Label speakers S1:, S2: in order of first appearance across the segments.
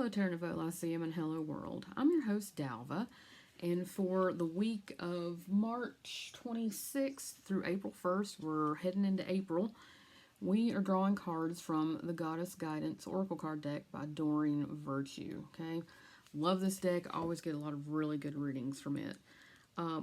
S1: Hello, Terra Nova Lyceum and hello, world. I'm your host, Dalva, and for the week of March 26th through April 1st, we're heading into April. We are drawing cards from the Goddess Guidance Oracle card deck by Doreen Virtue. Okay, love this deck. Always get a lot of really good readings from it.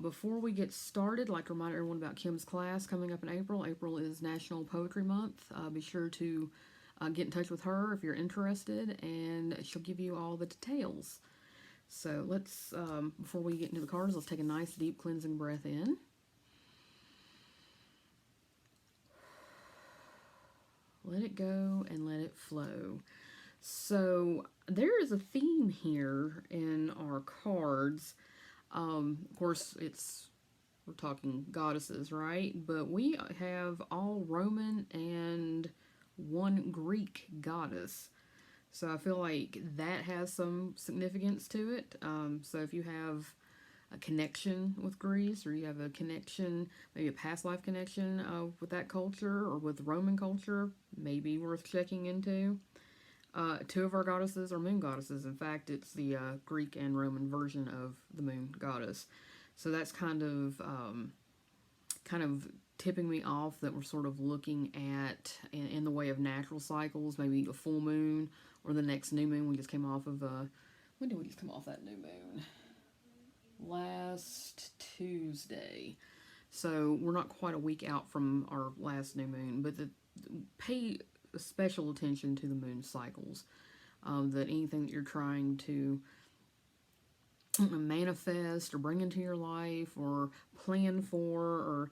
S1: Before we get started, I'd like to remind everyone about Kim's class coming up in April. April is National Poetry Month. Be sure to get in touch with her if you're interested, and she'll give you all the details. So let's, before we get into the cards, let's take a nice deep cleansing breath in. Let it go and let it flow. So there is a theme here in our cards. Of course, we're talking goddesses, right? But we have all Roman and one Greek goddess. So I feel like that has some significance to it. So if you have a connection with Greece, or you have a connection, maybe a past life connection with that culture or with Roman culture, maybe worth checking into. Two of our goddesses are moon goddesses. In fact, it's the Greek and Roman version of the moon goddess. So that's kind of tipping me off that we're sort of looking at in the way of natural cycles, maybe a full moon or the next new moon. We just came off of when did we just come off that new moon? Last Tuesday. So we're not quite a week out from our last new moon, but pay special attention to the moon cycles. That anything that you're trying to manifest or bring into your life or plan for, or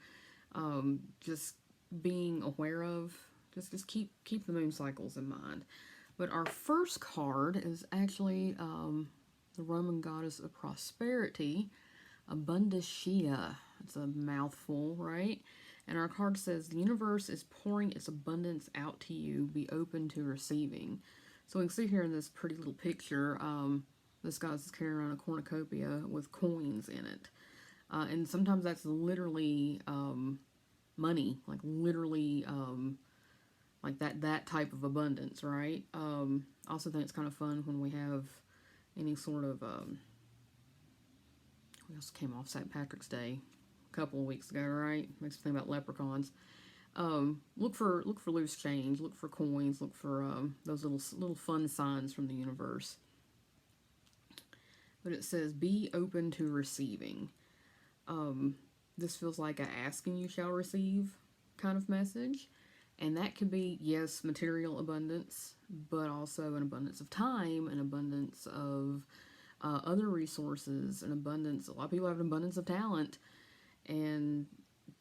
S1: just being aware of, just keep the moon cycles in mind. But our first card is actually the Roman goddess of prosperity, Abundacea. It's a mouthful, right? And our card says, the universe is pouring its abundance out to you. Be open to receiving. So we can see here in this pretty little picture, this goddess is carrying around a cornucopia with coins in it. And sometimes that's literally money, like literally like that type of abundance, right? I also think it's kind of fun when we have any sort of, we also came off St. Patrick's Day a couple of weeks ago, right? Makes me think about leprechauns. Look for loose change, look for coins, look for those little fun signs from the universe. But it says, be open to receiving. This feels like a ask and you shall receive kind of message. And that could be, yes, material abundance, but also an abundance of time, an abundance of other resources, an abundance. A lot of people have an abundance of talent and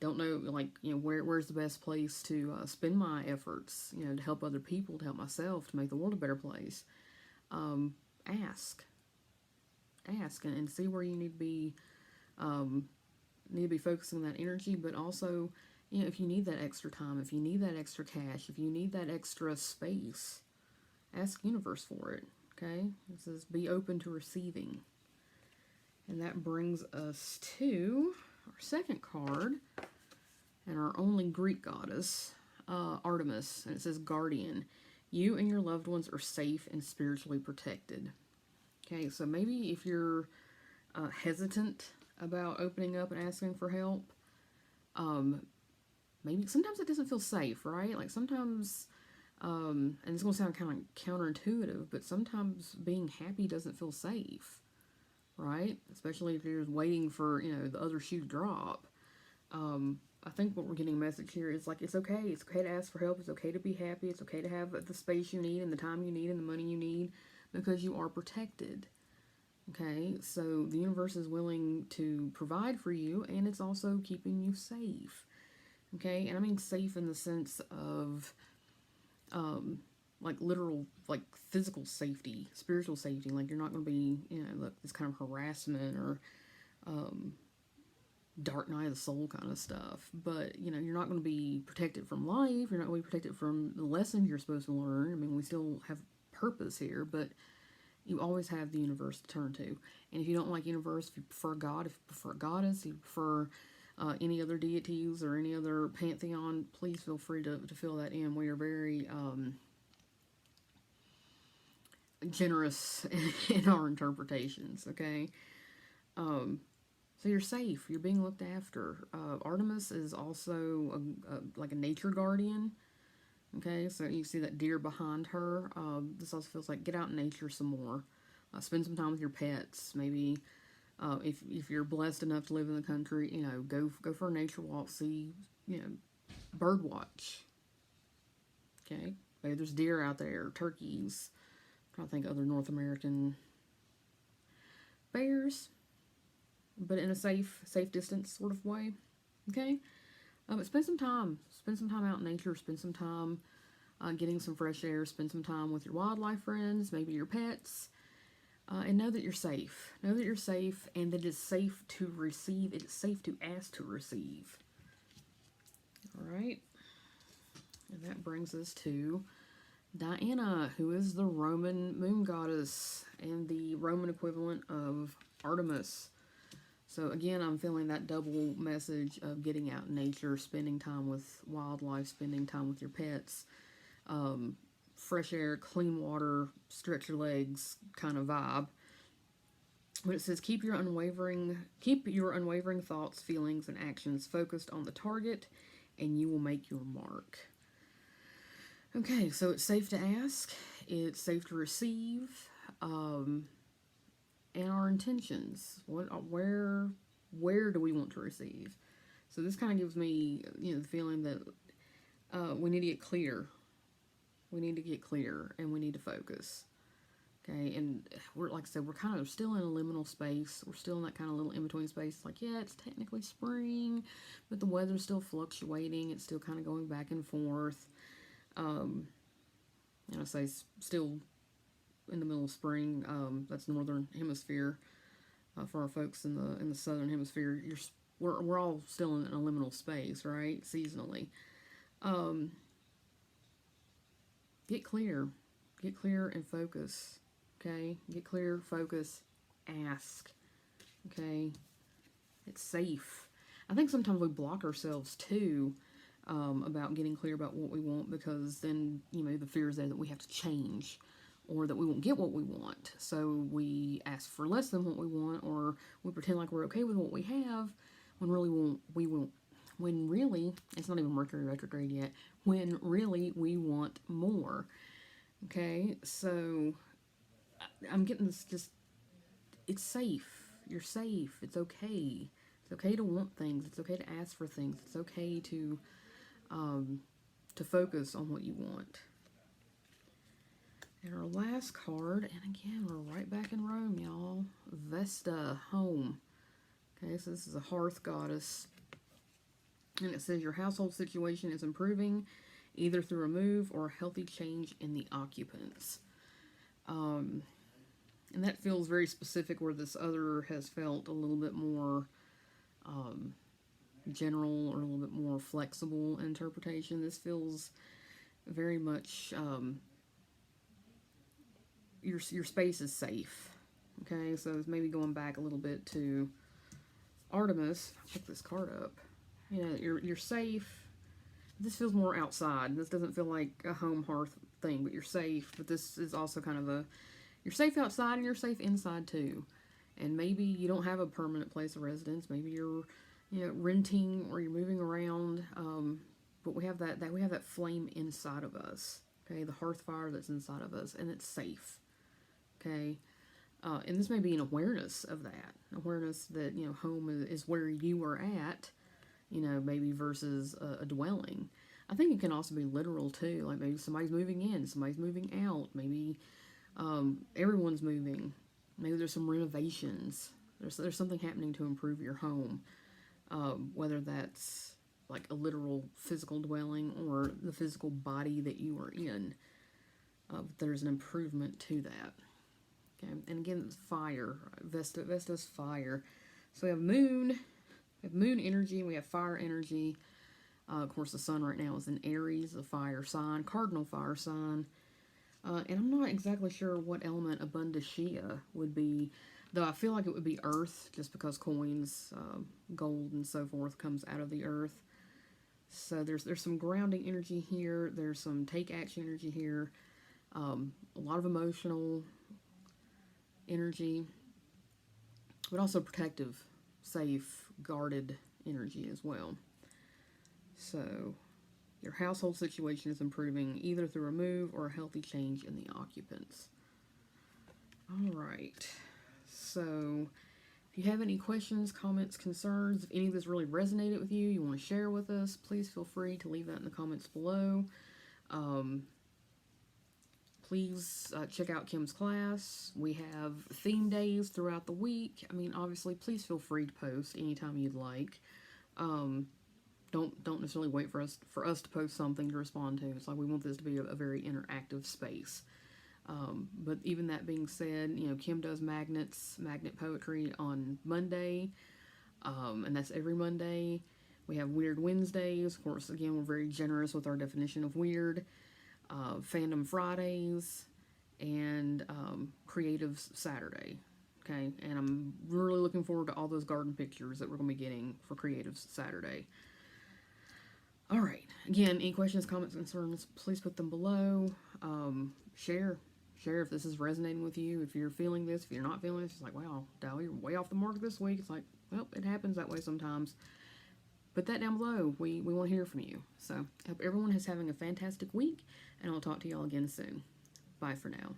S1: don't know, like, where's the best place to spend my efforts, to help other people, to help myself, to make the world a better place. Ask and see where you need to be focusing that energy, but also, if you need that extra time, if you need that extra cash, if you need that extra space, ask the universe for it. Okay, it says be open to receiving. And that brings us to our second card and our only Greek goddess, Artemis, and it says guardian. You and your loved ones are safe and spiritually protected. Okay, so maybe if you're hesitant about opening up and asking for help, maybe sometimes it doesn't feel safe, right? Like sometimes, and it's going to sound kind of counterintuitive, but sometimes being happy doesn't feel safe, right? Especially if you're waiting for, the other shoe to drop. I think what we're getting a message here is like, it's okay. It's okay to ask for help. It's okay to be happy. It's okay to have the space you need and the time you need and the money you need, because you are protected. Okay, so the universe is willing to provide for you, and it's also keeping you safe. Okay, and I mean safe in the sense of like literal, like physical safety, spiritual safety. Like you're not going to be, this kind of harassment or dark night of the soul kind of stuff. But, you're not going to be protected from life. You're not going to be protected from the lessons you're supposed to learn. I mean, we still have purpose here, but you always have the universe to turn to. And if you don't like universe, if you prefer God, if you prefer goddess, if you prefer any other deities or any other pantheon, please feel free to fill that in. We are very generous in our interpretations, okay? So you're safe. You're being looked after. Artemis is also like a nature guardian. Okay, so you see that deer behind her. This also feels like get out in nature some more. Spend some time with your pets. Maybe if you're blessed enough to live in the country, go for a nature walk. See, bird watch. Okay, maybe there's deer out there, turkeys. I'm trying to think other North American bears, but in a safe distance sort of way. Okay, but spend some time. Spend some time out in nature. Spend some time getting some fresh air. Spend some time with your wildlife friends, maybe your pets, and know that you're safe. Know that you're safe, and that it's safe to receive. It's safe to ask to receive. All right, and that brings us to Diana, who is the Roman moon goddess and the Roman equivalent of Artemis. So again, I'm feeling that double message of getting out in nature, spending time with wildlife, spending time with your pets, fresh air, clean water, stretch your legs kind of vibe. But it says keep your unwavering thoughts, feelings, and actions focused on the target, and you will make your mark. Okay, so it's safe to ask, it's safe to receive, and our intentions. Where do we want to receive? So this kind of gives me, the feeling that we need to get clear. We need to get clear, and we need to focus. Okay, and like I said, we're kind of still in a liminal space. We're still in that kind of little in-between space. Like, yeah, it's technically spring, but the weather's still fluctuating. It's still kind of going back and forth. I say still in the middle of spring. That's northern hemisphere. For our folks in the southern hemisphere, we're all still in a liminal space, right? Seasonally. Get clear and focus. Okay, get clear, focus, ask. Okay, it's safe. I think sometimes we block ourselves too. About getting clear about what we want, because then the fear is there that we have to change, or that we won't get what we want, so we ask for less than what we want, or we pretend like we're okay with what we have when really we won't, when really it's not even Mercury retrograde yet, when really we want more. Okay, so I'm getting this, just it's safe, you're safe, it's okay to want things, it's okay to ask for things, it's okay to focus on what you want. And our last card, and again, we're right back in Rome, y'all. Vesta, home. Okay, so this is a hearth goddess. And it says your household situation is improving, either through a move or a healthy change in the occupants. And that feels very specific, where this other has felt a little bit more general, or a little bit more flexible interpretation. This feels very much your space is safe. Okay, so it's maybe going back a little bit to Artemis. I'll pick this card up. You're safe. This feels more outside. This doesn't feel like a home hearth thing, but you're safe. But this is also kind of you're safe outside and you're safe inside too. And maybe you don't have a permanent place of residence. Maybe you're renting, or you're moving around, but we have that flame inside of us, okay, the hearth fire that's inside of us, and it's safe, okay, and this may be an awareness of that, that home is where you are at, maybe versus a dwelling. I think it can also be literal too, like maybe somebody's moving in, somebody's moving out, maybe everyone's moving, maybe there's some renovations, there's something happening to improve your home. Whether that's like a literal physical dwelling or the physical body that you are in, there's an improvement to that. Okay, and again, it's fire. Vesta's fire. So we have moon energy, and we have fire energy. Of course, the sun right now is in Aries, a fire sign, cardinal fire sign. And I'm not exactly sure what element Abundashia would be, though I feel like it would be earth, just because coins, gold and so forth comes out of the earth. So there's some grounding energy here. There's some take action energy here. A lot of emotional energy, but also protective, safe, guarded energy as well. So your household situation is improving either through a move or a healthy change in the occupants. All right. So if you have any questions, comments, concerns, if any of this really resonated with you, you want to share with us, please feel free to leave that in the comments below. Please check out Kim's class. We have theme days throughout the week. I mean, obviously, please feel free to post anytime you'd like. Don't necessarily wait for us to post something to respond to. It's like we want this to be a very interactive space. But even that being said, Kim does magnet poetry on Monday, and that's every Monday. We have Weird Wednesdays. Of course, again, we're very generous with our definition of weird. Fandom Fridays, and Creatives Saturday. Okay, and I'm really looking forward to all those garden pictures that we're going to be getting for Creatives Saturday. All right, again, any questions, comments, concerns, please put them below. Share if this is resonating with you, if you're feeling this, if you're not feeling this. It's like, wow, Dal, you're way off the mark this week. It's like, well, it happens that way sometimes. Put that down below. We want to hear from you. So I hope everyone is having a fantastic week, and I'll talk to y'all again soon. Bye for now.